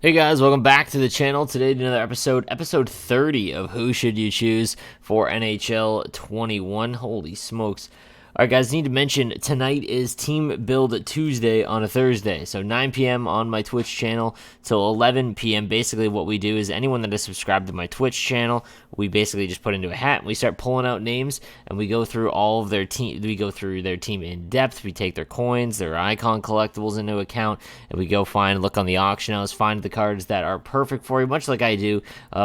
Hey guys, welcome back to the channel. Today, another episode 30 of Who Should You Choose for NHL 21. Holy smokes. All right, guys, need to mention tonight is Team Build Tuesday on a Thursday. So 9 p.m. on my Twitch channel till 11 p.m. Basically, what we do is anyone that is subscribed to my Twitch channel, we basically just put into a hat and we start pulling out names and we go through all of their team. We go through their team in depth. We take their coins, their icon collectibles into account, and we go look on the auction house, find the cards that are perfect for you, much like I do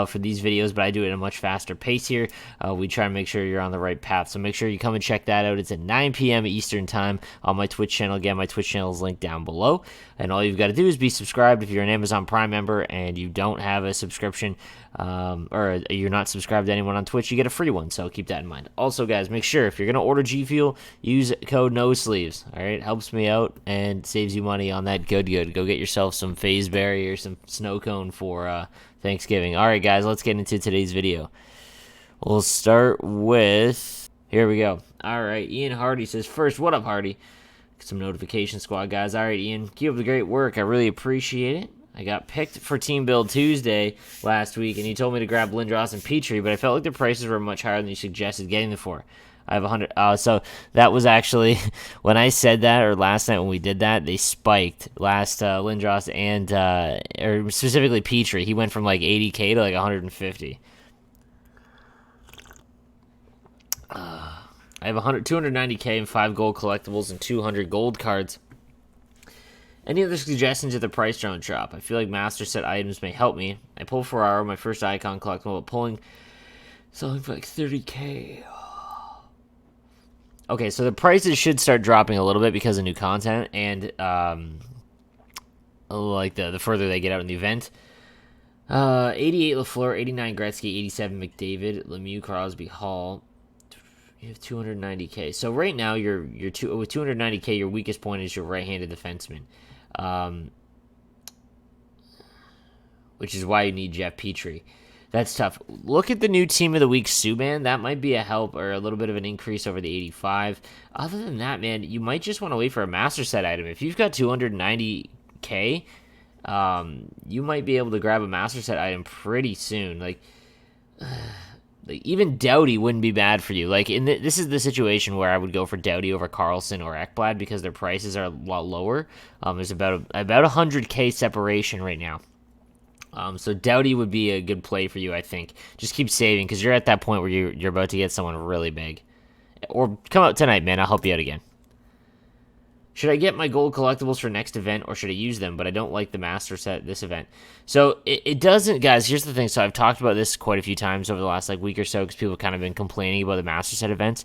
for these videos, but I do it at a much faster pace here. We try to make sure you're on the right path. So make sure you come and check that out. It's at 9 p.m. Eastern time on my Twitch channel. Again, my Twitch channel is linked down below. And all you've got to do is be subscribed. If you're an Amazon Prime member and you don't have a subscription, or you're not subscribed to anyone on Twitch, you get a free one. So keep that in mind. Also, guys, make sure if you're going to order G Fuel, use code NOSLEEVES. All right, helps me out and saves you money on that. Good. Go get yourself some phase berry or some snow cone for Thanksgiving. All right, guys, let's get into today's video. We'll start with, here we go. All right, Ian Hardy says, first, what up, Hardy? Some notification squad, guys. All right, Ian, keep up the great work. I really appreciate it. I got picked for Team Build Tuesday last week, and you told me to grab Lindros and Petrie, but I felt like the prices were much higher than you suggested getting them for. I have 100. So that was actually when I said that, or last night when we did that, they spiked last Lindros and or specifically Petrie. He went from like 80K to like 150. I have 290K and 5 gold collectibles and 200 gold cards. Any other suggestions at the price drone shop? I feel like master set items may help me. I pulled Ferraro, my first icon collectible, but selling for like 30K. Okay, so the prices should start dropping a little bit because of new content and like the further they get out in the event. 88 LaFleur, 89 Gretzky, 87 McDavid, Lemieux, Crosby, Hall. You have 290K. So right now, with 290K, your weakest point is your right-handed defenseman, which is why you need Jeff Petrie. That's tough. Look at the new Team of the Week Subban. That might be a help or a little bit of an increase over the 85. Other than that, man, you might just want to wait for a master set item. If you've got 290K, you might be able to grab a master set item pretty soon. Like even Doughty wouldn't be bad for you. Like this is the situation where I would go for Doughty over Carlson or Ekblad because their prices are a lot lower. There's about 100K separation right now. So Doughty would be a good play for you, I think. Just keep saving because you're at that point where you're about to get someone really big. Or come out tonight, man. I'll help you out again. Should I get my gold collectibles for next event, or should I use them? But I don't like the master set this event. So it doesn't, guys. Here's the thing. So I've talked about this quite a few times over the last week or so because people have kind of been complaining about the master set events.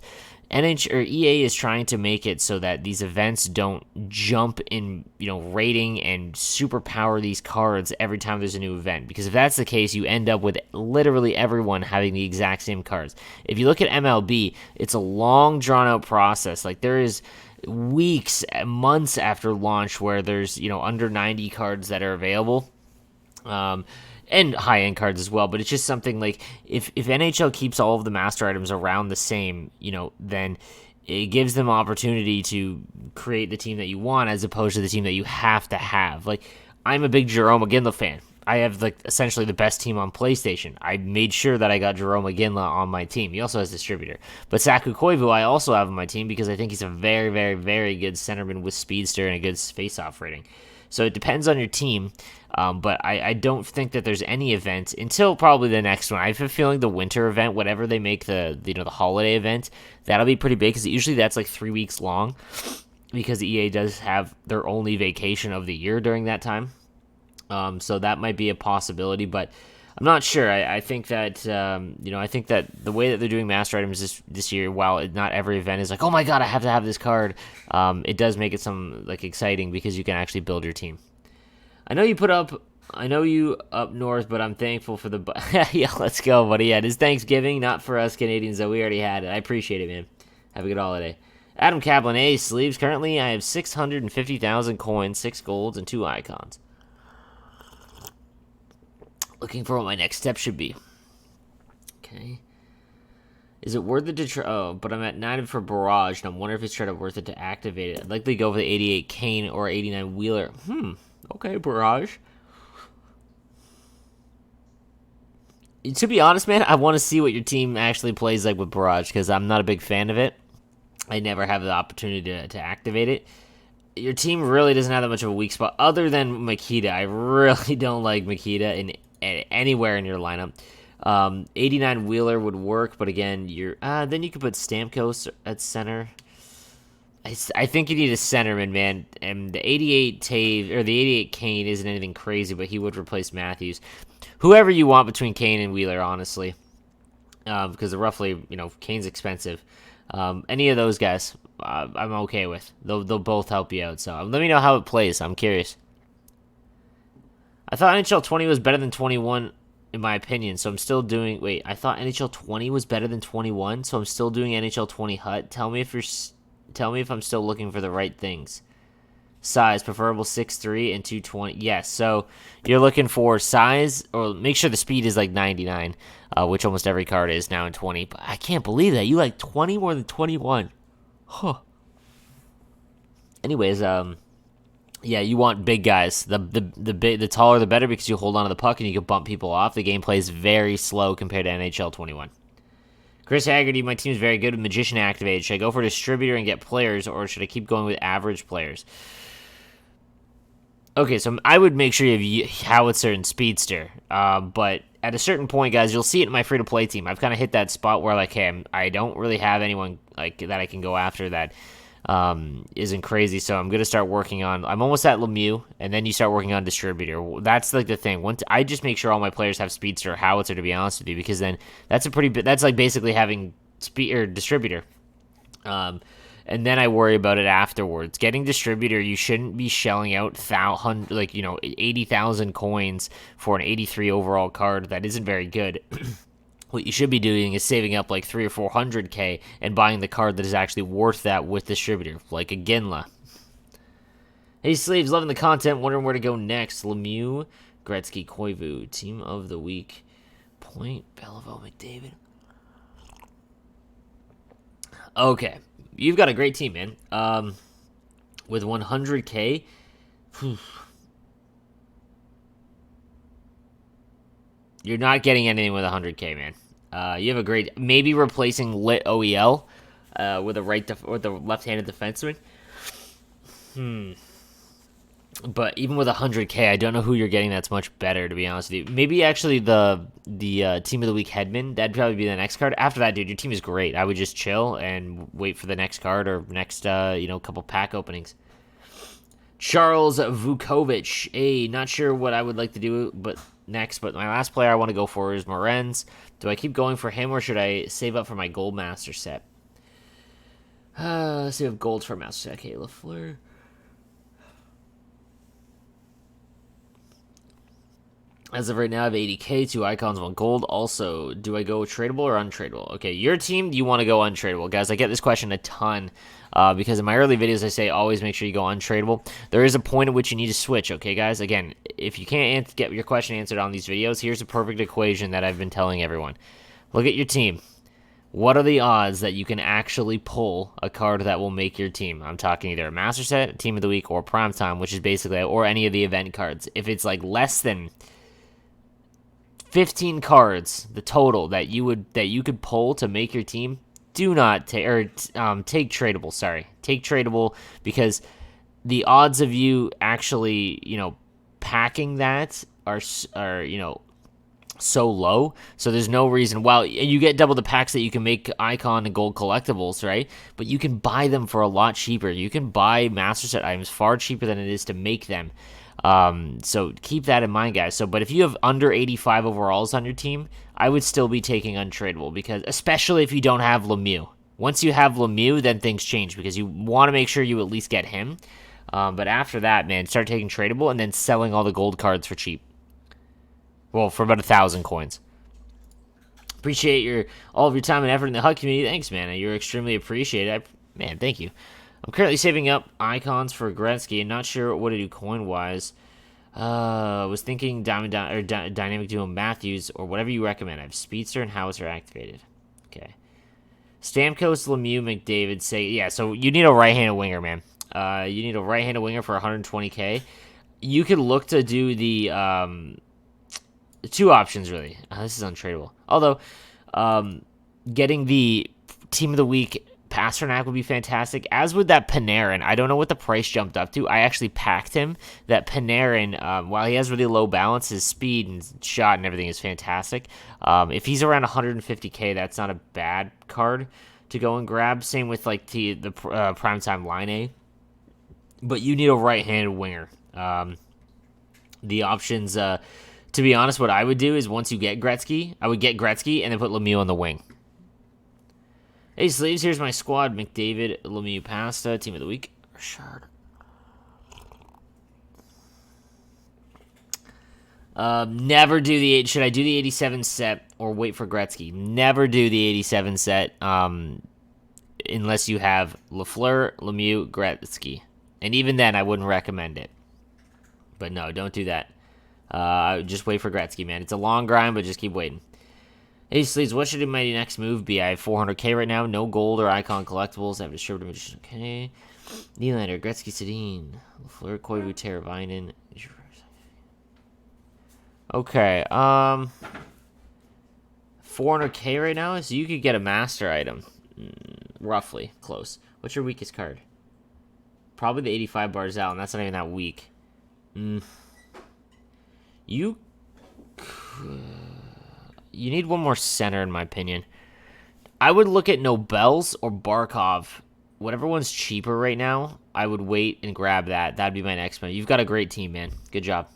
EA is trying to make it so that these events don't jump in, rating and superpower these cards every time there's a new event. Because if that's the case, you end up with literally everyone having the exact same cards. If you look at MLB, it's a long, drawn-out process. Like there is weeks, months after launch where there's under 90 cards that are available, and high-end cards as well. But it's just something like if NHL keeps all of the master items around the same, then it gives them opportunity to create the team that you want as opposed to the team that you have to have. Like I'm a big Jarome Iginla fan. I have essentially the best team on PlayStation. I made sure that I got Jarome Iginla on my team. He also has distributor. But Saku Koivu I also have on my team because I think he's a very, very, very good centerman with speedster and a good face-off rating. So it depends on your team, but I don't think that there's any event until probably the next one. I have a feeling the winter event, whatever they make the holiday event, that'll be pretty big because usually that's like 3 weeks long because EA does have their only vacation of the year during that time. So that might be a possibility, but I'm not sure. I think that I think that the way that they're doing master items this year, while not every event is like, oh my god, I have to have this card, it does make it some exciting because you can actually build your team. I know you up north, but I'm thankful for the yeah. Let's go, buddy. Yeah, it is Thanksgiving, not for us Canadians though. We already had it. I appreciate it, man. Have a good holiday. Adam Kaplan, sleeves. Currently, I have 650,000 coins, 6 golds, and 2 icons. Looking for what my next step should be. Okay. Is it worth it to try? Oh, but I'm at 9 for Barrage, and I'm wondering if it's worth it to activate it. I'd likely go for the 88 Kane or 89 Wheeler. Okay, Barrage. To be honest, man, I want to see what your team actually plays like with Barrage because I'm not a big fan of it. I never have the opportunity to activate it. Your team really doesn't have that much of a weak spot other than Makita. I really don't like Makita anywhere in your lineup. 89 Wheeler would work, but again, then you could put Stamkos at center. I think you need a centerman, man. And the 88 Tave or the 88 Kane isn't anything crazy, but he would replace Matthews. Whoever you want between Kane and Wheeler, honestly, because they're roughly, Kane's expensive. Any of those guys, I'm okay with. They'll both help you out. So let me know how it plays. I'm curious. I thought NHL 20 was better than 21, in my opinion. So I'm still doing. Wait, I thought NHL 20 was better than 21. So I'm still doing NHL 20 Hut. Tell me if I'm still looking for the right things. Size, preferable 6'3" and 220. Yes, so you're looking for size, or make sure the speed is like 99, which almost every card is now in 20. But I can't believe that. You like 20 more than 21. Huh. Anyways, yeah, you want big guys. The taller the better because you hold on to the puck and you can bump people off. The gameplay is very slow compared to NHL 21. Chris Haggerty, my team is very good with Magician activated. Should I go for Distributor and get players, or should I keep going with average players? Okay, so I would make sure you have Howitzer and Speedster. But at a certain point, guys, you'll see it in my free-to-play team. I've kind of hit that spot where, like, hey, I don't really have anyone like that I can go after that isn't crazy. So I'm going to start working on... I'm almost at Lemieux, and then you start working on Distributor. That's, like, the thing. Once I just make sure all my players have Speedster or Howitzer, to be honest with you, because then that's like, basically having Speed or Distributor. And then I worry about it afterwards. Getting Distributor, you shouldn't be shelling out 80,000 coins for an 83 overall card that isn't very good. What you should be doing is saving up like 300 or 400k and buying the card that is actually worth that with Distributor, like a Ginla. Hey Sleeves, loving the content, wondering where to go next. Lemieux, Gretzky, Koivu, Team of the Week, Point, Beliveau, McDavid. Okay. You've got a great team, man. With 100k, you're not getting anything with 100k, man. You have a great, maybe replacing Lit OEL with with a left-handed defenseman. But even with 100k, I don't know who you're getting that's much better, to be honest with you. Maybe actually the Team of the Week Hedman. That'd probably be the next card. After that, dude, your team is great. I would just chill and wait for the next card or next, couple pack openings. Charles Vukovic. Hey, not sure what I would like to do but my last player I want to go for is Morenz. Do I keep going for him or should I save up for my Gold Master set? Let's see if gold for Master set. Okay, Lafleur. As of right now, I have 80k, 2 icons, 1 gold. Also, do I go tradable or untradeable? Okay, your team, you want to go untradeable. Guys, I get this question a ton because in my early videos, I say always make sure you go untradeable. There is a point at which you need to switch, okay, guys? Again, if you can't get your question answered on these videos, here's a perfect equation that I've been telling everyone. Look at your team. What are the odds that you can actually pull a card that will make your team? I'm talking either a Master Set, Team of the Week, or Prime Time, which is basically, or any of the event cards. If it's like less than 15 cards, the total that you could pull to make your team, do not take tradable. Sorry, take tradable because the odds of you actually packing that are so low. So there's no reason. Well, you get double the packs that you can make icon and gold collectibles, right? But you can buy them for a lot cheaper. You can buy Master Set items far cheaper than it is to make them. So keep that in mind, guys. But if you have under 85 overalls on your team, I would still be taking untradeable because, especially if you don't have Lemieux. Once you have Lemieux, then things change because you want to make sure you at least get him. But after that, man, start taking tradable and then selling all the gold cards for cheap. Well, for about 1,000 coins. Appreciate all of your time and effort in the HUT community. Thanks, man. You're extremely appreciated. Man, thank you. I'm currently saving up icons for Gretzky and not sure what to do coin-wise. Was thinking Dynamic Duo Matthews or whatever you recommend. I have Speedster and Howitzer activated. Okay. Stamkos, Lemieux, McDavid, so you need a right-handed winger, man. You need a right-handed winger for 120k. You could look to do the Two options, really. This is untradeable. Although, getting the Team of the Week Pasternak would be fantastic, as would that Panarin. I don't know what the price jumped up to. I actually packed him. That Panarin, while he has really low balance, his speed and shot and everything is fantastic. If he's around 150K, that's not a bad card to go and grab. Same with like the primetime line A. But you need a right-handed winger. The options, to be honest, what I would do is once you get Gretzky, I would get Gretzky and then put Lemieux on the wing. Hey, Sleeves, here's my squad. McDavid, Lemieux, Pasta, Team of the Week. Richard. Never do the 8. Should I do the 87 set or wait for Gretzky? Never do the 87 set unless you have Lafleur, Lemieux, Gretzky. And even then, I wouldn't recommend it. But no, don't do that. Just wait for Gretzky, man. It's a long grind, but just keep waiting. Hey, Sleeves, what should my next move be? I have 400K right now. No gold or icon collectibles. I have distributed magician. Okay. Nylander, Gretzky, Sedin, Lafleur, Koivu, Teravainen. Okay. 400K right now, so you could get a master item. Roughly. Close. What's your weakest card? Probably the 85 Barzal, and that's not even that weak. You need one more center, in my opinion. I would look at Nobels or Barkov. Whatever one's cheaper right now, I would wait and grab that. That'd be my next one. You've got a great team, man. Good job.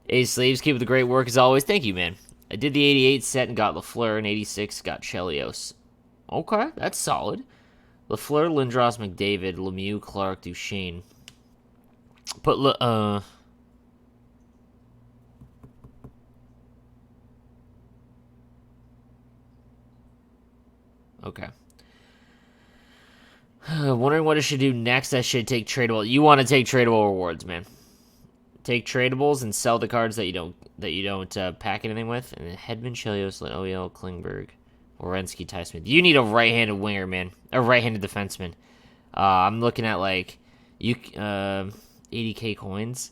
Hey, Sleeves, keep up the great work as always. Thank you, man. I did the 88 set and got Lafleur, and 86 got Chelios. Okay, that's solid. Lafleur, Lindros, McDavid, Lemieux, Clark, Duchesne. Put Okay. Wondering what I should do next. I should take tradable. You want to take tradable rewards, man. Take tradables and sell the cards that you don't pack anything with. And then Hedman, Chelios, OEL, Klingberg, Werenski, Ty Smith. You need a right-handed winger, man. A right-handed defenseman. I'm looking at like 80K coins.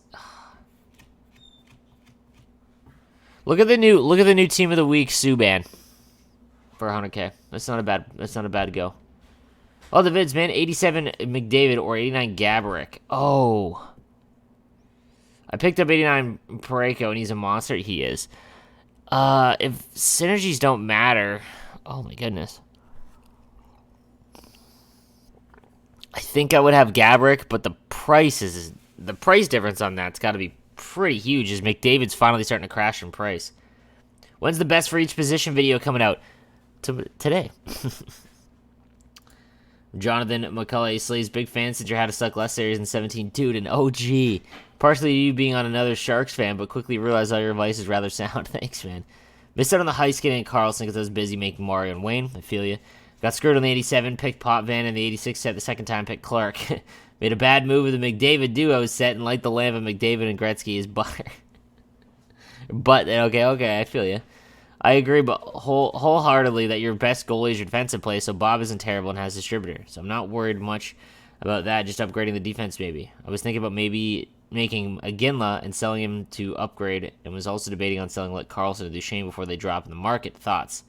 Look at the new Team of the Week Subban for 100K. That's not a bad go. Oh, the vids, man. 87 McDavid or 89 Gaborik. Oh. I picked up 89 Pareko, and he's a monster. He is. If synergies don't matter... Oh, my goodness. I think I would have Gaborik, but the price difference on that's got to be pretty huge, as McDavid's finally starting to crash in price. When's the best for each position video coming out? Today. Jonathan McCullough, Slay's big fan since your How to Suck Less series in 17. Dude, an OG. Partially you being on another Sharks fan, but quickly realized all your advice is rather sound. Thanks, man. Missed out on the Heist getting Carlson because I was busy making Mario and Wayne. I feel you. Got screwed on the 87, picked Potvin, and the 86 set the second time, picked Clark. Made a bad move with the McDavid duo set and light the lamp of McDavid and Gretzky is butter. But, okay, I feel you. I agree, but wholeheartedly that your best goalie is your defensive play, so Bob isn't terrible and has distributor. So I'm not worried much about that, just upgrading the defense maybe. I was thinking about maybe making a Ginla and selling him to upgrade, and was also debating on selling like Carlson and Duchesne before they drop in the market. Thoughts?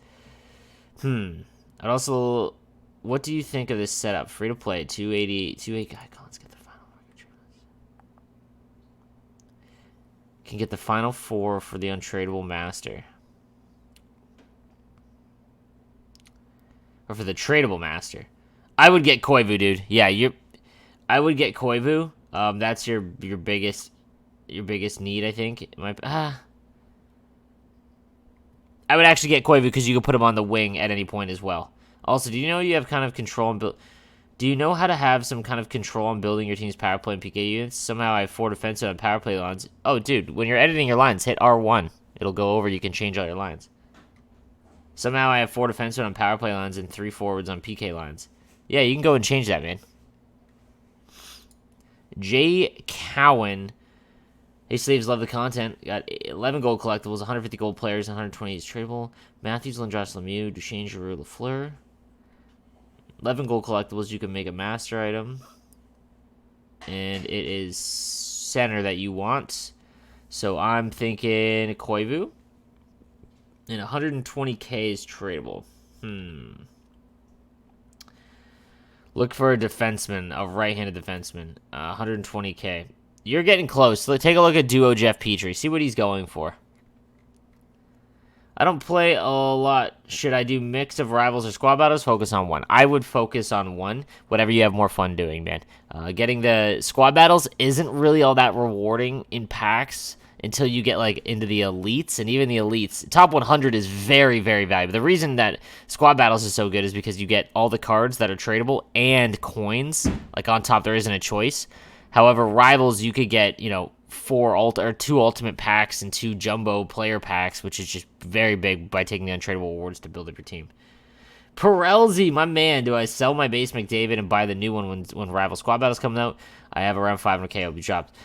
I'd also... What do you think of this setup? Free to play, 280, 28 icons, get the final market. Can get the final 4 for the untradeable master. Or for the tradable master. I would get Koivu, dude. Yeah, I would get Koivu. That's your biggest need, I think. I would actually get Koivu because you could put him on the wing at any point as well. Also, do you know you have kind of control and do you know how to have some kind of control on building your team's power play and PK units? Somehow I have 4 defensive and power play lines. Oh, dude, when you're editing your lines, hit R1. It'll go over. You can change all your lines. Somehow I have 4 defensemen on power play lines and 3 forwards on PK lines. Yeah, you can go and change that, man. Jay Cowan. Hey, Slaves, love the content. Got 11 gold collectibles, 150 gold players, 120 is tradable. Matthews, Lindros, Lemieux, Duchesne, Giroux, Lafleur. 11 gold collectibles, you can make a master item. And it is center that you want. So I'm thinking Koivu. And 120K is tradable. Look for a defenseman, a right-handed defenseman. 120K. You're getting close. Take a look at duo Jeff Petrie. See what he's going for. I don't play a lot. Should I do mix of rivals or squad battles? Focus on one. I would focus on one. Whatever you have more fun doing, man. Getting the squad battles isn't really all that rewarding in packs until you get like into the elites, and even the elites. Top 100 is very, very valuable. The reason that squad battles is so good is because you get all the cards that are tradable and coins. Like on top, there isn't a choice. However, rivals you could get, two ultimate packs and 2 jumbo player packs, which is just very big by taking the untradeable awards to build up your team. Perelzi, my man, do I sell my base McDavid and buy the new one when Rival Squad Battle's coming out? I have around 500K, it'll be dropped.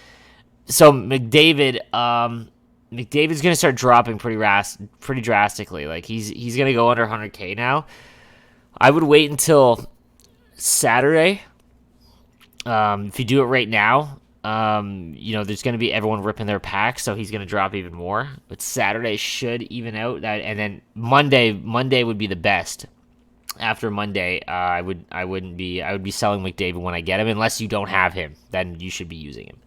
So McDavid's going to start dropping pretty drastically. Like he's going to go under 100K now. I would wait until Saturday. If you do it right now, there's going to be everyone ripping their packs, so he's going to drop even more. But Saturday should even out that, and then Monday would be the best. After Monday, I would be selling McDavid when I get him, unless you don't have him. Then you should be using him.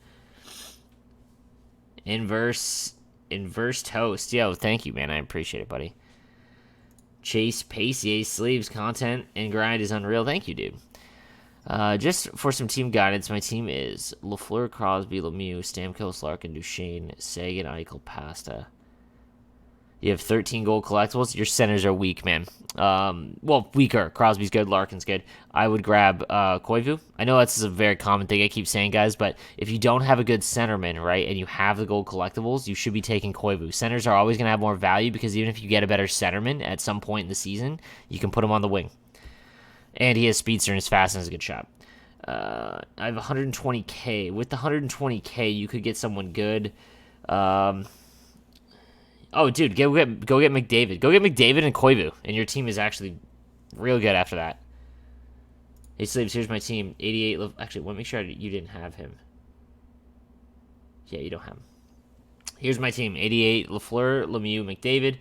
Inverse toast. Yo, thank you, man. I appreciate it, buddy. Chase Pacey sleeves content and grind is unreal. Thank you, dude. Just for some team guidance, my team is Lafleur, Crosby, Lemieux, Stamkos, Larkin, Duchesne, Sagan, Eichel, Pasta. You have 13 gold collectibles. Your centers are weak, man. Weaker. Crosby's good. Larkin's good. I would grab Koivu. I know that's a very common thing I keep saying, guys, but if you don't have a good centerman, right, and you have the gold collectibles, you should be taking Koivu. Centers are always going to have more value because even if you get a better centerman at some point in the season, you can put him on the wing. And he has speedster and is fast and has a good shot. I have 120K. With the 120K, you could get someone good. Oh, dude, go get McDavid. Go get McDavid and Koivu, and your team is actually real good after that. Hey, Sleeves, here's my team. 88. Actually, let me make sure you didn't have him. Yeah, you don't have him. Here's my team. 88, Lafleur, Lemieux, McDavid,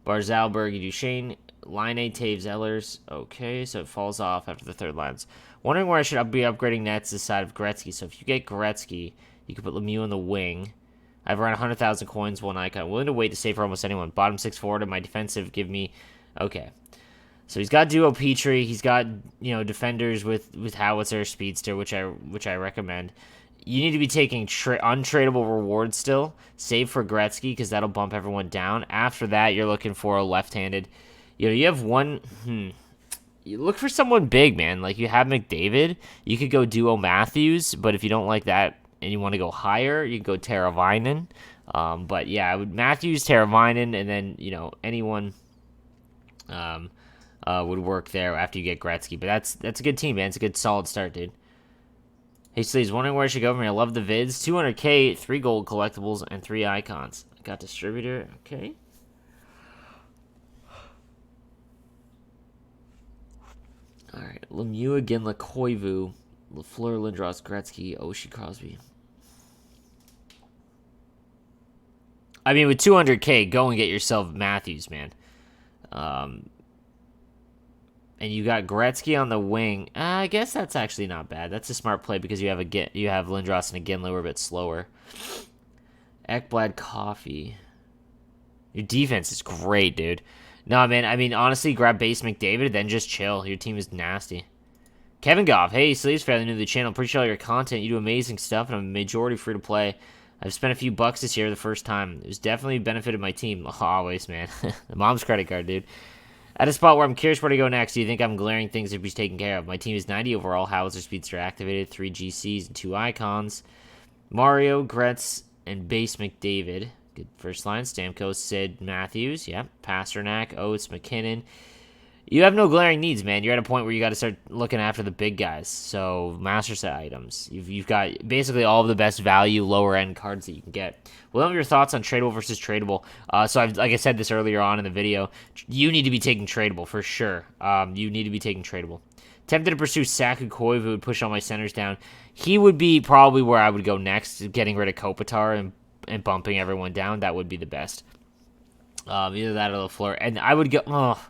Barzal, Berge, Duchesne, Line A, Taves, Ellers. Okay, so it falls off after the third lines. Wondering where I should be upgrading nets this side of Gretzky. So if you get Gretzky, you can put Lemieux on the wing. I have around 100,000 coins, 1 icon. Willing to wait to save for almost anyone. Bottom 6 forward, and my defensive give me... Okay. So he's got duo Petrie. He's got, defenders with Howitzer, Speedster, which I recommend. You need to be taking untradeable rewards still. Save for Gretzky, because that'll bump everyone down. After that, you're looking for a left-handed... you have one... You look for someone big, man. Like, you have McDavid. You could go duo Matthews, but if you don't like that, and you want to go higher, you can go Teravainen. But yeah, I would Matthews, Teravainen, and then anyone would work there after you get Gretzky. But that's a good team, man. It's a good solid start, dude. Hey, Sleeves, wondering where I should go from here. I love the vids. 200K, 3 gold collectibles, and 3 icons. I got distributor. Okay. All right, Lemieux again, Koivu, Lafleur, Lindros, Gretzky, Oshie, Crosby. I mean, with 200K, go and get yourself Matthews, man. And you got Gretzky on the wing. I guess that's actually not bad. That's a smart play because you have Lindros and a Ginla who are a bit slower. Ekblad, Coffee. Your defense is great, dude. No, man, I mean, honestly, grab base McDavid, then just chill. Your team is nasty. Kevin Goff, hey, Sleeves, fairly new to the channel. Appreciate all your content. You do amazing stuff, and I'm a majority free to play. I've spent a few bucks this year the first time. It was definitely benefited my team. Always, man. The mom's credit card, dude. At a spot where I'm curious where to go next, do you think I'm glaring things to be taken care of? My team is 90 overall. Howitzer Speedster activated, 3 GCs and 2 icons. Mario, Gretz, and base McDavid. Good first line. Stamkos, Sid, Matthews. Yep. Pasternak, Oates, McKinnon. You have no glaring needs, man. You're at a point where you got to start looking after the big guys. So, master set items. You've got basically all of the best value, lower-end cards that you can get. What are your thoughts on tradable versus tradable? Like I said this earlier on in the video, you need to be taking tradable for sure. You need to be taking tradable. Tempted to pursue Saku Koivu, would push all my centers down. He would be probably where I would go next, getting rid of Kopitar and and bumping everyone down, that would be the best. Either that or Lafleur, and I would go. Oh,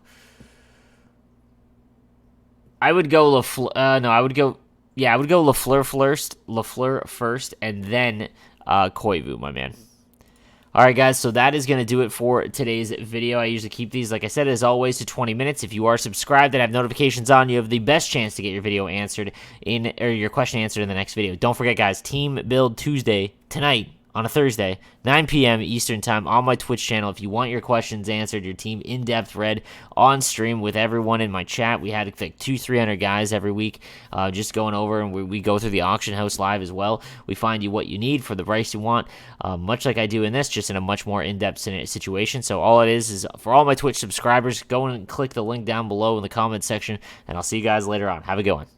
I would go Lafleur. No, I would go. Yeah, I would go Lafleur first, and then Koivu, my man. All right, guys, so that is going to do it for today's video. I usually keep these, like I said, as always, to 20 minutes. If you are subscribed and have notifications on, you have the best chance to get your video answered or your question answered in the next video. Don't forget, guys, Team Build Tuesday tonight on a Thursday, 9 p.m. Eastern Time on my Twitch channel. If you want your questions answered, your team in-depth read on stream with everyone in my chat. We had like 200-300 guys every week just going over, and we go through the auction house live as well. We find you what you need for the price you want, much like I do in this, just in a much more in-depth situation. So all it is for all my Twitch subscribers, go and click the link down below in the comments section, and I'll see you guys later on. Have a good one.